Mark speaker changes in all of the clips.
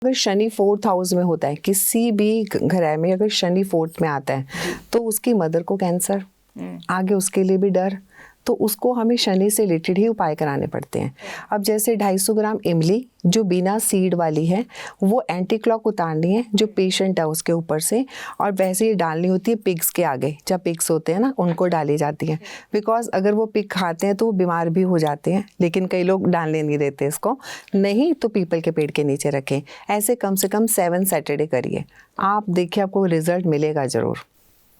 Speaker 1: अगर Shani 4th house में होता है, किसी भी घर में अगर शनि 4th में आता है तो उसकी मदर को कैंसर, आगे उसके लिए भी डर, तो उसको हमें शनि से रिलेटेड ही उपाय कराने पड़ते हैं। अब जैसे 250 ग्राम इमली जो बिना सीड वाली है वो एंटी क्लॉक उतारनी है जो पेशेंट है उसके ऊपर से, और वैसे ही डालनी होती है पिग्स के आगे, जब पिग्स होते हैं ना उनको डाली जाती है, बिकॉज अगर वो पिग खाते हैं तो वो बीमार भी हो जाते हैं, लेकिन कई लोग डालने नहीं देते इसको, नहीं तो पीपल के पेड़ के नीचे रखें। ऐसे कम से कम 7 सैटरडे करिए, आप देखिए आपको रिजल्ट मिलेगा ज़रूर।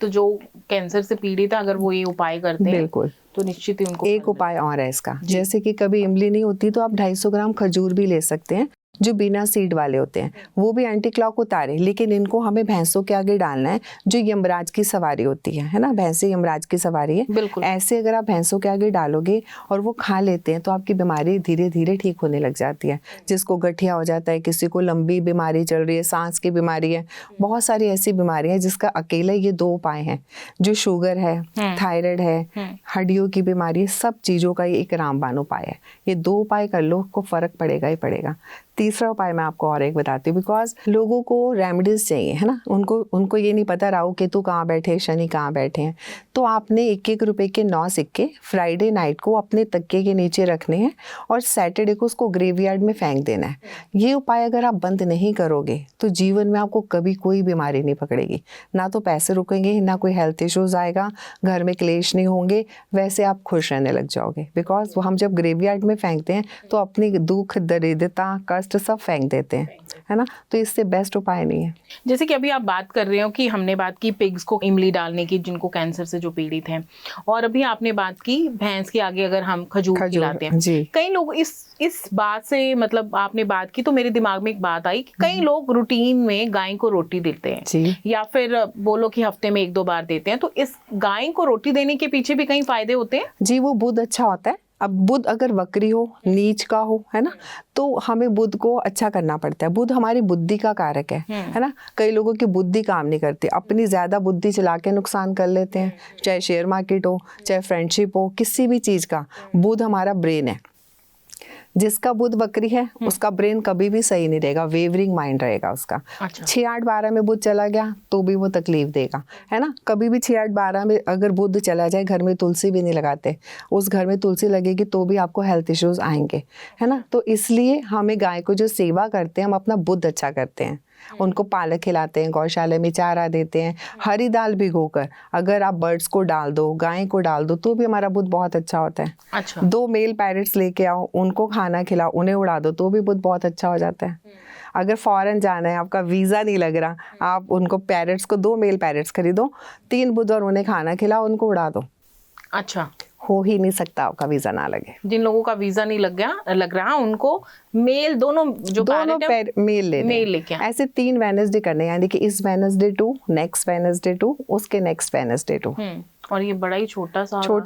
Speaker 2: तो जो कैंसर से पीड़ित है अगर वो ये उपाय करते हैं
Speaker 1: बिल्कुल
Speaker 2: तो निश्चित ही उनको
Speaker 1: एक उपाय और है इसका, जैसे कि कभी इमली नहीं होती तो आप 250 ग्राम खजूर भी ले सकते हैं जो बिना सीड वाले होते हैं, वो भी एंटी क्लॉक उतारे, लेकिन इनको हमें भैंसों के आगे डालना है जो यमराज की सवारी होती है ना, भैंसे यमराज की सवारी है, ऐसे अगर आप भैंसों के आगे डालोगे और वो खा लेते हैं तो आपकी बीमारी धीरे धीरे ठीक होने लग जाती है। जिसको गठिया हो जाता है, किसी को लंबी बीमारी चल रही है, सांस की बीमारी है, बहुत सारी ऐसी बीमारियां हैं जिसका अकेले ये 2 उपाय हैं, जो शुगर है, थायराइड है, हड्डियों की बीमारी, सब चीज़ों का ये एक रामबाण उपाय है। ये 2 उपाय कर लो, को फर्क पड़ेगा ही पड़ेगा। तीसरा उपाय मैं आपको और एक बताती हूँ, बिकॉज लोगों को रेमेडीज चाहिए है ना, उनको ये नहीं पता राहु केतु कहाँ बैठे, शनि कहाँ बैठे हैं, तो आपने 1-1 रुपए के 9 सिक्के फ्राइडे नाइट को अपने तकिए के नीचे रखने हैं और सैटरडे को उसको ग्रेवयार्ड में फेंक देना है। ये उपाय अगर आप बंद नहीं करोगे तो जीवन में आपको कभी कोई बीमारी नहीं पकड़ेगी, ना तो पैसे रुकेंगे, ना कोई हेल्थ इश्यूज आएगा, घर में क्लेश नहीं होंगे, वैसे आप खुश रहने लग जाओगे। बिकॉज हम जब ग्रेवयार्ड में फेंकते हैं तो अपनी दुख, दरिद्रता, कष्ट सब फेंक देते हैं, है ना, तो इससे बेस्ट उपाय नहीं है।
Speaker 2: जैसे कि अभी आप बात कर रहे हो कि हमने बात की पिग्स को इमली डालने की जिनको कैंसर से जो पीड़ित हैं, और अभी आपने बात की भैंस के आगे अगर हम खजूर खिलाते हैं जी। कई लोग इस बात से, मतलब आपने बात की तो मेरे दिमाग में एक बात आई कि कई लोग रूटीन में गाय को रोटी देते हैं जी, या फिर बोलो कि हफ्ते में 1-2 बार देते हैं, तो इस गाय को रोटी देने के पीछे भी कई फायदे होते हैं
Speaker 1: जी। वो बुध अच्छा होता है। अब बुध अगर वक्री हो, नीच का हो, है ना, तो हमें बुध को अच्छा करना पड़ता है। बुध हमारी बुद्धि का कारक है ना। कई लोगों की बुद्धि काम नहीं करती, अपनी ज्यादा बुद्धि चला के नुकसान कर लेते हैं, चाहे शेयर मार्केट हो, चाहे फ्रेंडशिप हो, किसी भी चीज का। बुध हमारा ब्रेन है, जिसका बुध वक्री है उसका ब्रेन कभी भी सही नहीं रहेगा, वेवरिंग माइंड रहेगा उसका। 6-8-12 में बुध चला गया तो भी वो तकलीफ देगा, है ना। कभी भी 6-8-12 में अगर बुध चला जाए, घर में तुलसी भी नहीं लगाते, उस घर में तुलसी लगेगी तो भी आपको हेल्थ इश्यूज आएंगे, है ना। तो इसलिए हमें गाय को जो सेवा करते हैं, हम अपना बुध अच्छा करते हैं, उनको पालक खिलाते हैं, गौशाला में चारा देते हैं, हरी दाल भिगोकर अगर आप बर्ड्स को डाल दो, गाय को डाल दो, तो भी हमारा बुध बहुत अच्छा होता है।
Speaker 2: अच्छा।
Speaker 1: 2 मेल पैरट्स लेके आओ, उनको खाना खिलाओ, उन्हें उड़ा दो, तो भी बुध बहुत अच्छा हो जाता है। अगर फॉरेन जाना है, आपका वीज़ा नहीं लग रहा, आप उनको पैरट्स को 2 मेल पैरट्स खरीदो, 3 बुध और उन्हें खाना खिलाओ, उनको उड़ा दो।
Speaker 2: अच्छा,
Speaker 1: हो ही नहीं सकता आपका वीजा ना लगे।
Speaker 2: जिन लोगों का वीजा नहीं लग रहा उनको मेल दोनों मेल लेके
Speaker 1: ऐसे 3 वेडनेसडे करने, यानी कि इस Wednesday too, next Wednesday too, उसके नेक्स्ट वेडनेसडे टू।
Speaker 2: और ये बड़ा ही छोटा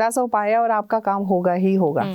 Speaker 2: सा
Speaker 1: उपाय है और आपका काम होगा ही होगा।